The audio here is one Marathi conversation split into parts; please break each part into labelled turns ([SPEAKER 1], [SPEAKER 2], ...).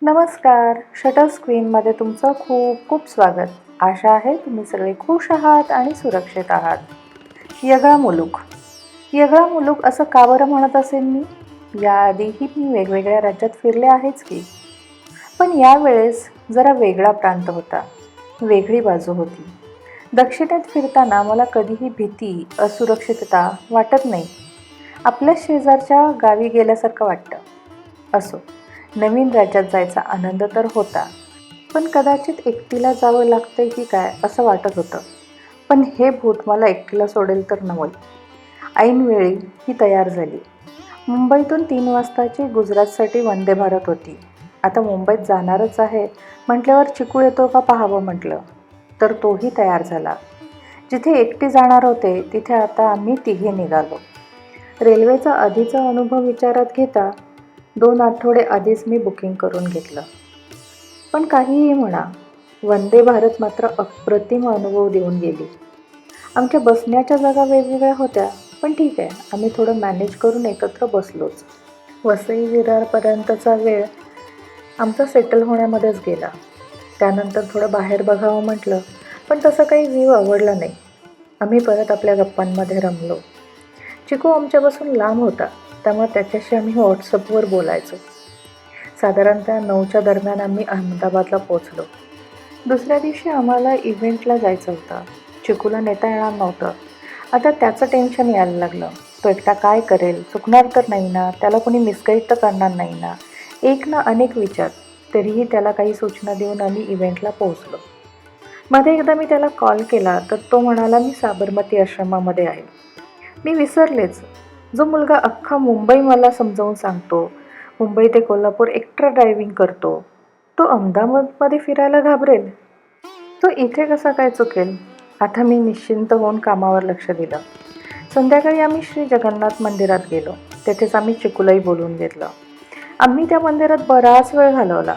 [SPEAKER 1] नमस्कार. शटर स्क्रीनमध्ये तुमचं खूप खूप स्वागत. आशा आहे तुम्ही सगळे खुश आहात आणि सुरक्षित आहात. येगळा मुलूक. येगळा मुलूक असं का बरं म्हणत असेल मी? याआधीही मी वेगवेगळ्या राज्यात फिरले आहेच की. पण यावेळेस जरा वेगळा प्रांत होता. वेगळी बाजू होती. दक्षिणेत फिरताना मला कधीही भीती, असुरक्षितता वाटत नाही. आपल्या शेजारच्या गावी गेल्यासारखं वाटतं. असो, नवीन राज्यात जायचा आनंद तर होता, पण कदाचित एकटीला जावं लागतंय की काय असं वाटत होतं. पण हे भूत मला एकटीला सोडेल तर नवल. ऐनवेळी ही तयार झाली. मुंबईतून 3 वाजताची गुजरातसाठी वंदे भारत होती. आता मुंबईत जाणारच आहे म्हटल्यावर चिकू येतो का पाहावं म्हटलं, तर तोही तयार झाला. जिथे एकटी जाणार होते तिथे आता आम्ही तिघे निघालो. रेल्वेचा आधीचा अनुभव विचारात घेता 2 आठवडे आधीच मी बुकिंग करून घेतलं. पण काहीही म्हणा, वंदे भारत मात्र अप्रतिम अनुभव देऊन गेली. आमच्या बसण्याच्या जागा वेगवेगळ्या होत्या, पण ठीक आहे, आम्ही थोडं मॅनेज करून एकत्र बसलोच. वसई विरारपर्यंतचा वेळ आमचा सेटल होण्यामध्येच गेला. त्यानंतर थोडं बाहेर बघावं म्हटलं, पण तसा काही व्ह्यू आवडला नाही. आम्ही परत आपल्या गप्पांमध्ये रमलो. चिकू आमच्यापासून लांब होता, त्यामुळे त्याच्याशी आम्ही व्हॉट्सअपवर बोलायचो. साधारणतः 9च्या दरम्यान आम्ही अहमदाबादला पोचलो. दुसऱ्या दिवशी आम्हाला इव्हेंटला जायचं होतं. चिकूला नेता येणार नव्हतं. आता त्याचं टेन्शन यायला लागलं. तो एकटा काय करेल, चुकणार तर नाही ना, त्याला कोणी मिसगाईड तर करणार नाही ना, एक ना अनेक विचार. तरीही त्याला काही सूचना देऊन आम्ही इव्हेंटला पोहोचलो. मध्ये एकदा मी त्याला कॉल केला तर तो म्हणाला मी साबरमती आश्रमामध्ये आहे. मी विसरलेच. जो मुलगा अख्खा मुंबई मला समजावून सांगतो, मुंबई ते कोल्हापूर एकटा ड्रायव्हिंग करतो, तो अहमदाबादमध्ये फिरायला घाबरेल. तो इथे कसा काय चुकेल? आता मी निश्चिंत होऊन कामावर लक्ष दिलं. संध्याकाळी आम्ही श्री जगन्नाथ मंदिरात गेलो. तेथेच आम्ही चिकूलाही बोलवून घेतलं. आम्ही त्या मंदिरात बराच वेळ घालवला.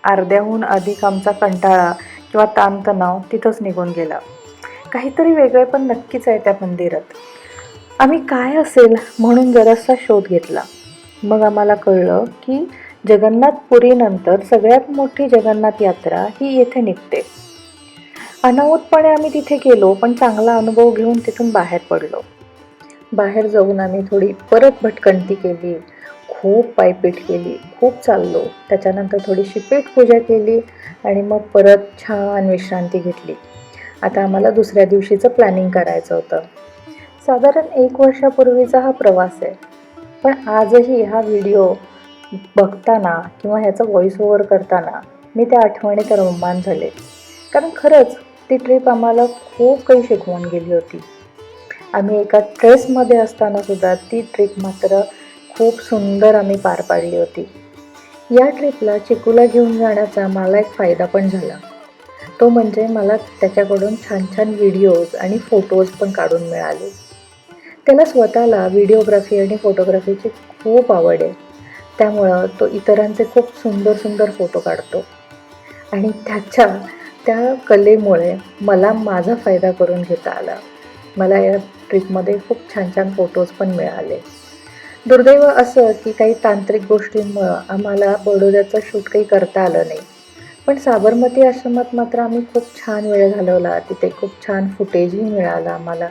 [SPEAKER 1] अर्ध्याहून अधिक आमचा कंटाळा किंवा ताणतणाव तिथंच निघून गेला. काहीतरी वेगळे पण नक्कीच आहे त्या मंदिरात. आम्ही काय असेल म्हणून जरासा शोध घेतला. मग आम्हाला कळलं की जगन्नाथपुरीनंतर सगळ्यात मोठी जगन्नाथ यात्रा ही येथे निघते. अनाहूतपणे आम्ही तिथे गेलो, पण चांगला अनुभव घेऊन तिथून बाहेर पडलो. बाहेर जाऊन आम्ही थोडी परत भटकंती केली, खूप पायपीट केली, खूप चाललो. त्याच्यानंतर थोडीशी पेटपूजा केली आणि मग परत छान विश्रांती घेतली. आता आम्हाला दुसऱ्या दिवशीचं प्लॅनिंग करायचं होतं. साधारण 1 वर्षापूर्वीचा हा प्रवास आहे. पण आजही हा व्हिडिओ बघताना किंवा ह्याचा व्हॉइस ओव्हर करताना मी त्या आठवणीत रममाण झाले. कारण खरंच ती ट्रिप आम्हाला खूप काही शिकवून गेली होती. आम्ही एका स्ट्रेसमध्ये असताना सुद्धा ती ट्रिप मात्र खूप सुंदर आम्ही पार पाडली होती. या ट्रिपला चिकूला घेऊन जाण्याचा मला एक फायदा पण झाला. तो म्हणजे मला त्याच्याकडून छान छान व्हिडिओज आणि फोटोज पण काढून मिळाले. त्याला स्वतःला व्हिडिओग्राफी आणि फोटोग्राफीची खूप आवड आहे. त्यामुळं तो इतरांचे खूप सुंदर सुंदर फोटो काढतो आणि त्या कलेमुळे मला माझा फायदा करून घेता आला. मला या ट्रिपमध्ये खूप छान छान फोटोज पण मिळाले. दुर्दैव असं की काही तांत्रिक गोष्टींमुळं आम्हाला बडोद्याचं शूट काही करता आलं नाही. पण साबरमती आश्रमात मात्र आम्ही खूप छान वेळ घालवला. तिथे खूप छान फुटेजही मिळालं आम्हाला,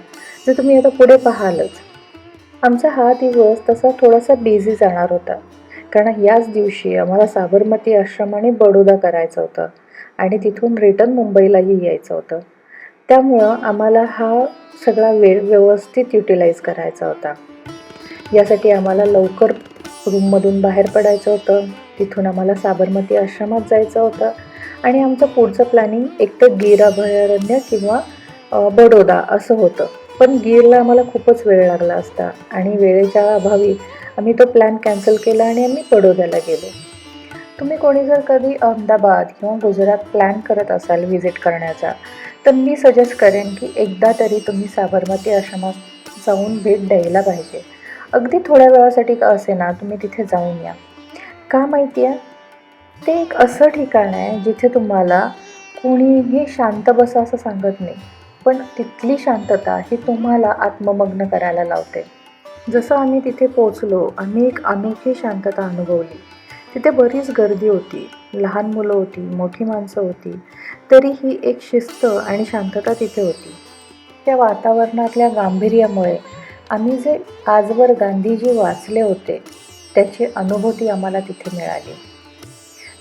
[SPEAKER 1] जे तुम्ही आता पुढे पाहालच. आमचा हा दिवस तसा थोडासा बिझी जाणार होता, कारण याच दिवशी आम्हाला साबरमती आश्रम आणि बडोदा करायचं होतं आणि तिथून रिटर्न मुंबईलाही यायचं होतं. त्यामुळं आम्हाला हा सगळा वेळ व्यवस्थित युटिलाइज करायचा होता. यासाठी आम्हाला लवकर रूममधून बाहेर पडायचं होतं. तिथून आम्हाला साबरमती आश्रमात जायचं होतं आणि आमचं पुढचं प्लॅनिंग एकतर गीर अभयारण्य किंवा बडोदा असं होतं. पण गीरला आम्हाला खूपच वेळ लागला असता आणि वेळेच्या अभावी आम्ही तो प्लॅन कॅन्सल केला आणि आम्ही बडोद्याला गेलो. तुम्ही कोणी जर कधी अहमदाबाद किंवा गुजरात प्लॅन करत असाल व्हिजिट करण्याचा, तर मी सजेस्ट करेन की एकदा तरी तुम्ही साबरमती आश्रमात जाऊन भेट द्यायला पाहिजे. अगदी थोड्या वेळासाठी का असेना तुम्ही तिथे जाऊन या. का माहिती आहे? ते एक असं ठिकाण आहे जिथे तुम्हाला कोणीही शांत बसा असं सांगत नाही, पण तिथली शांतता ही तुम्हाला आत्ममग्न करायला लावते. जसं आम्ही तिथे पोचलो, आम्ही एक अनोखी शांतता अनुभवली. तिथे बरीच गर्दी होती, लहान मुलं होती, मोठी माणसं होती, तरीही एक शिस्त आणि शांतता तिथे होती. त्या वातावरणातल्या गांभीर्यामुळे आम्ही जे आजवर गांधीजी वाचले होते, त्याची अनुभूती आम्हाला तिथे मिळाली.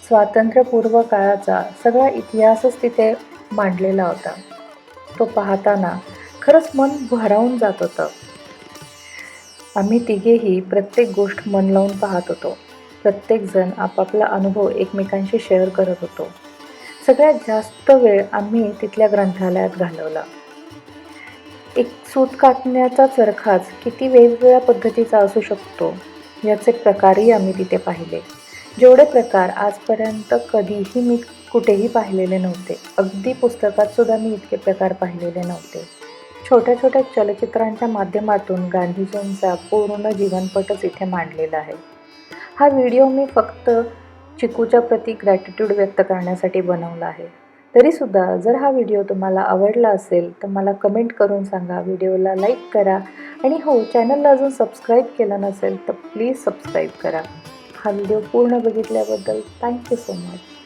[SPEAKER 1] स्वातंत्र्यपूर्व काळाचा सगळा इतिहासच तिथे मांडलेला होता. तो पाहताना खरंच मन भारावून जात होतं. आम्ही तिघेही प्रत्येक गोष्ट मन लावून पाहत होतो. प्रत्येकजण आपापला अनुभव एकमेकांशी शेअर करत होतो. सगळ्यात जास्त वेळ आम्ही तिथल्या ग्रंथालयात घालवला. एक सूत कातण्याचा चरखाच किती वेगवेगळ्या पद्धतीचा असू शकतो याचे प्रकारही आम्ही तिथे पाहिले. जेवढे प्रकार आजपर्यंत कधीही मी कुठेही पाहिलेले नव्हते. अगदी पुस्तकात सुद्धा मी इतके प्रकार पाहिलेले नव्हते. छोट्या छोट्या चलचित्रांच्या माध्यमातून गांधीजींचा पूर्ण जीवनपटच इथे मांडलेला आहे. हा व्हिडिओ मी फक्त चिकूच्या प्रती ग्रॅटिट्यूड व्यक्त करण्यासाठी बनवला आहे. तरीसुद्धा जर हा व्हिडिओ तुम्हाला आवडला असेल तर मला कमेंट करून सांगा, व्हिडिओला लाईक करा आणि हो, चॅनलला अजून सबस्क्राईब केलं नसेल तर प्लीज सबस्क्राईब करा. हा व्हिडिओ पूर्ण बघितल्याबद्दल थँक्यू सो मच.